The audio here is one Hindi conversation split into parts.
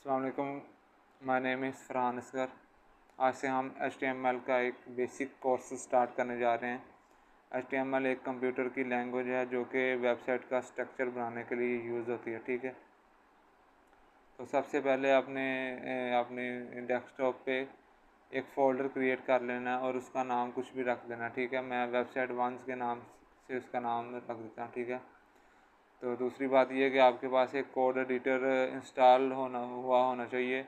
अस्सलाम वालेकुम। My name is Farhan Asgar. आज से हम HTML का एक बेसिक कोर्स स्टार्ट करने जा रहे हैं। HTML एक कंप्यूटर की लैंग्वेज है जो कि वेबसाइट का स्ट्रक्चर बनाने के लिए यूज़ होती है। ठीक है, तो सबसे पहले आपने अपने डेस्कटॉप पे एक फ़ोल्डर क्रिएट कर लेना है और उसका नाम कुछ भी रख देना। ठीक है, मैं वेबसाइट वंस के नाम से उसका नाम रख देता हूँ। ठीक है, तो दूसरी बात यह है कि आपके पास एक कोड एडिटर इंस्टॉल होना चाहिए।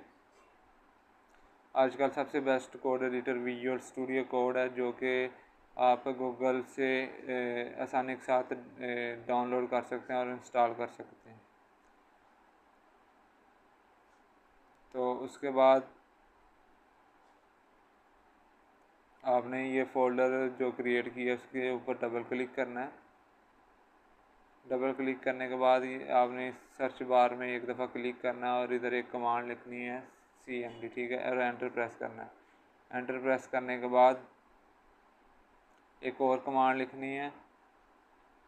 आजकल सबसे best code editor visual studio code है, जो कि आप गूगल से आसानी के साथ डाउनलोड कर सकते हैं और इंस्टॉल कर सकते हैं। तो उसके बाद आपने ये फ़ोल्डर जो क्रिएट किया उसके ऊपर डबल क्लिक करना है। डबल क्लिक करने के बाद आपने सर्च बार में एक दफ़ा क्लिक करना है और इधर एक कमांड लिखनी है CMD। ठीक है, और एंटर प्रेस करना है। एंटर प्रेस करने के बाद एक और कमांड लिखनी है,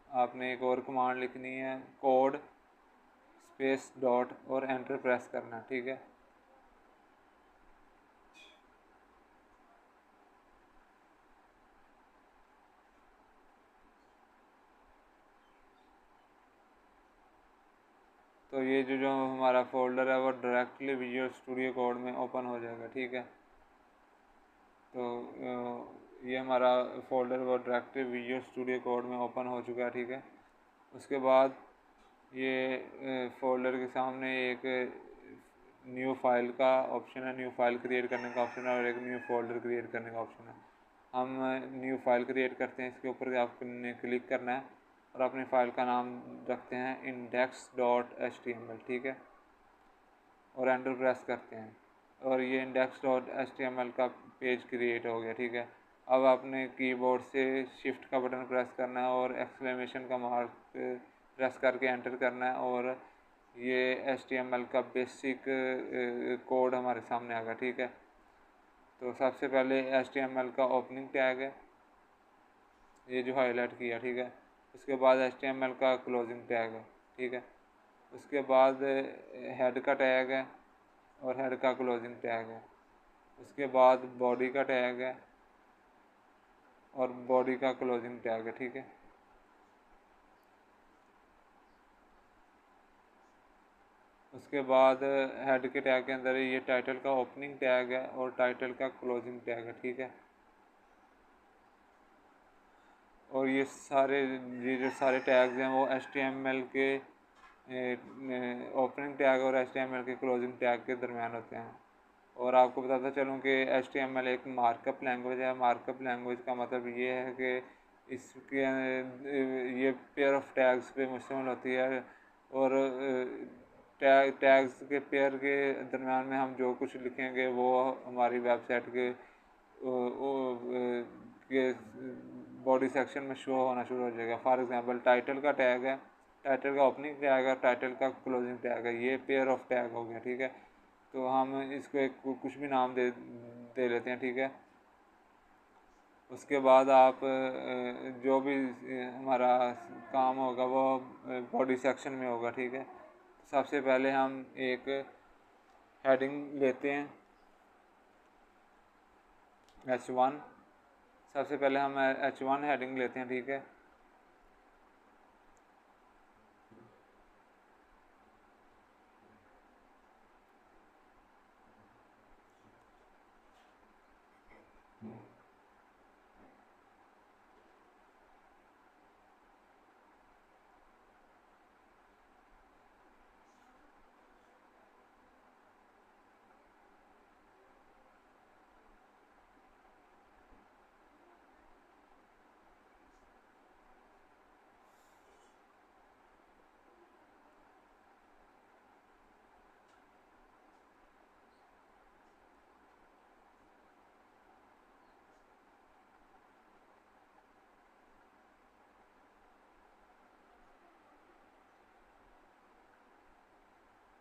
आपने एक और कमांड लिखनी है कोड स्पेस डॉट और एंटर प्रेस करना है। ठीक है, तो ये जो हमारा फ़ोल्डर है वो डायरेक्टली विजुअल स्टूडियो कोड में ओपन हो जाएगा। ठीक है, तो ये हमारा फ़ोल्डर वो डायरेक्टली विजुअल स्टूडियो कोड में ओपन हो चुका है। ठीक है, उसके बाद ये फ़ोल्डर के सामने एक न्यू फाइल का ऑप्शन है, न्यू फाइल क्रिएट करने का ऑप्शन है और एक न्यू फ़ोल्डर क्रिएट करने का ऑप्शन है। हम न्यू फाइल क्रिएट करते हैं, इसके ऊपर आपने क्लिक करना है और अपनी फ़ाइल का नाम रखते हैं index.html। ठीक है, और एंटर प्रेस करते हैं और ये index.html का पेज क्रिएट हो गया। ठीक है, अब आपने कीबोर्ड से शिफ्ट का बटन प्रेस करना है और एक्सक्लेमेशन का मार्क प्रेस करके एंटर करना है और ये HTML का बेसिक कोड हमारे सामने आ गया। ठीक है, तो सबसे पहले HTML का ओपनिंग टैग है, ये जो हाईलाइट किया। ठीक है, उसके बाद HTML का क्लोजिंग टैग है। ठीक है, उसके बाद हेड का टैग है और हेड का क्लोजिंग टैग है। उसके बाद बॉडी का टैग है और बॉडी का क्लोजिंग टैग है। ठीक है, उसके बाद हेड के टैग के अंदर ये टाइटल का ओपनिंग टैग है और टाइटल का क्लोजिंग टैग है। ठीक है, और ये जो सारे टैग्स हैं वो HTML के ओपनिंग टैग और HTML के क्लोजिंग टैग के दरमियान होते हैं। और आपको बताता चलूँ कि HTML एक मार्कअप लैंग्वेज है। मार्कअप लैंग्वेज का मतलब ये है कि इसके ये पेयर ऑफ टैग्स पे मुश्तमिल होती है और टैग्स के पेयर के दरमियान में हम जो कुछ लिखेंगे वो हमारी वेबसाइट के बॉडी सेक्शन में शो होना शुरू हो जाएगा। फॉर एग्जांपल टाइटल का टैग है, टाइटल का ओपनिंग टैग है, टाइटल का क्लोजिंग टैग है, ये पेयर ऑफ टैग हो गया। ठीक है, तो हम इसको एक कुछ भी नाम दे लेते हैं। ठीक है, उसके बाद आप जो भी हमारा काम होगा वो बॉडी सेक्शन में होगा। ठीक है, सबसे पहले हम एक हेडिंग लेते हैं H1। सबसे पहले हम H1 हेडिंग लेते हैं। ठीक है,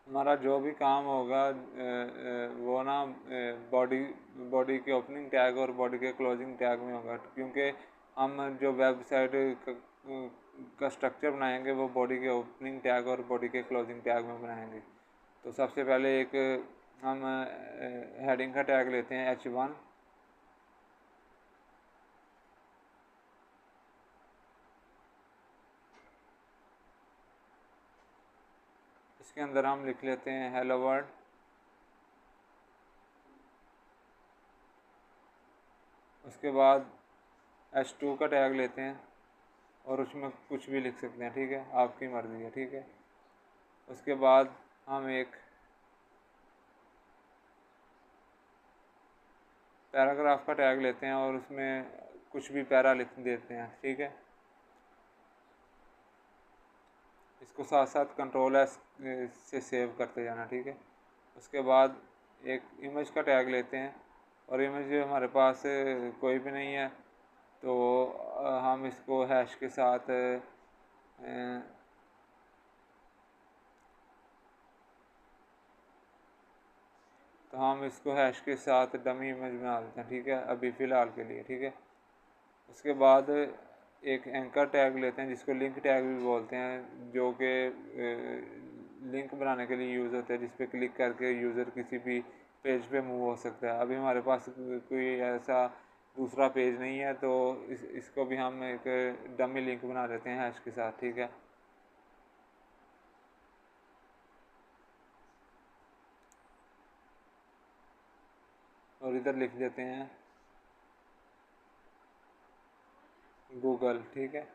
हमारा जो भी काम होगा वो ना बॉडी बॉडी के ओपनिंग टैग और बॉडी के क्लोजिंग टैग में होगा, क्योंकि हम जो वेबसाइट का स्ट्रक्चर बनाएंगे वो बॉडी के ओपनिंग टैग और बॉडी के क्लोजिंग टैग में बनाएंगे। तो सबसे पहले एक हम हेडिंग का टैग लेते हैं H1। इसके अंदर हम लिख लेते हैं हेलो वर्ल्ड। उसके बाद H2 का टैग लेते हैं और उसमें कुछ भी लिख सकते हैं, ठीक है, आपकी मर्ज़ी है, ठीक है। उसके बाद हम एक पैराग्राफ का टैग लेते हैं और उसमें कुछ भी पैरा लिख देते हैं, ठीक है। इसको साथ साथ कंट्रोल से सेव करते जाना, ठीक है। उसके बाद एक इमेज का टैग लेते हैं और इमेज हमारे पास कोई भी नहीं है तो हम इसको हैश के साथ डमी इमेज बना देते हैं, ठीक है, अभी फ़िलहाल के लिए, ठीक है। उसके बाद एक एंकर टैग लेते हैं जिसको लिंक टैग भी बोलते हैं, जो कि लिंक बनाने के लिए यूज़ होता है, जिस पे क्लिक करके यूज़र किसी भी पेज पे मूव हो सकता है। अभी हमारे पास कोई ऐसा दूसरा पेज नहीं है तो इसको भी हम एक डमी लिंक बना देते हैं हैश के साथ, ठीक है। और इधर लिख देते हैं गूगल, ठीक है।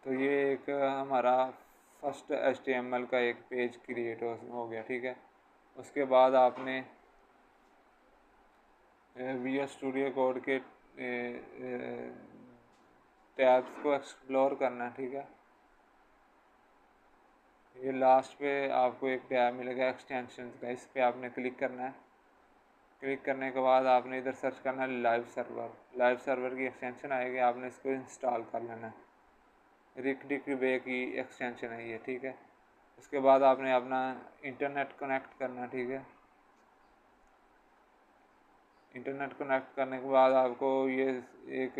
तो ये एक हमारा फर्स्ट HTML का एक पेज क्रिएट हो गया, ठीक है। उसके बाद आपने VS स्टूडियो कोड के टैब्स को एक्सप्लोर करना है, ठीक है। ये लास्ट पे आपको एक टैब मिलेगा एक्सटेंशन का, इस पे आपने क्लिक करना है। क्लिक करने के बाद आपने इधर सर्च करना है लाइव सर्वर की एक्सटेंशन आएगी, आपने इसको इंस्टॉल कर लेना है। रिकडिक्वे की एक्सटेंशन है ये, ठीक है। उसके बाद आपने अपना इंटरनेट कनेक्ट करना, ठीक है। इंटरनेट कनेक्ट करने के बाद आपको ये एक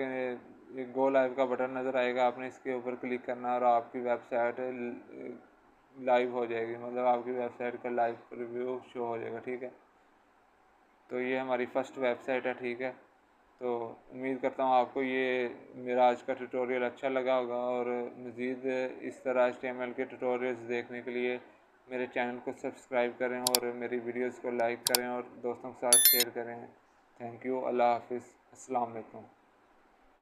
गो लाइव का बटन नज़र आएगा, आपने इसके ऊपर क्लिक करना और आपकी वेबसाइट लाइव हो जाएगी, मतलब आपकी वेबसाइट का लाइव रिव्यू शो हो जाएगा, ठीक है। तो ये हमारी फर्स्ट वेबसाइट है, ठीक है। तो उम्मीद करता हूँ आपको ये मेरा आज का ट्यूटोरियल अच्छा लगा होगा और मज़ीद इस तरह HTML के ट्यूटोरियल्स देखने के लिए मेरे चैनल को सब्सक्राइब करें और मेरी वीडियोस को लाइक करें और दोस्तों के साथ शेयर करें। Thank you. अल्लाह हाफिज़। अस्सलाम वालेकुम।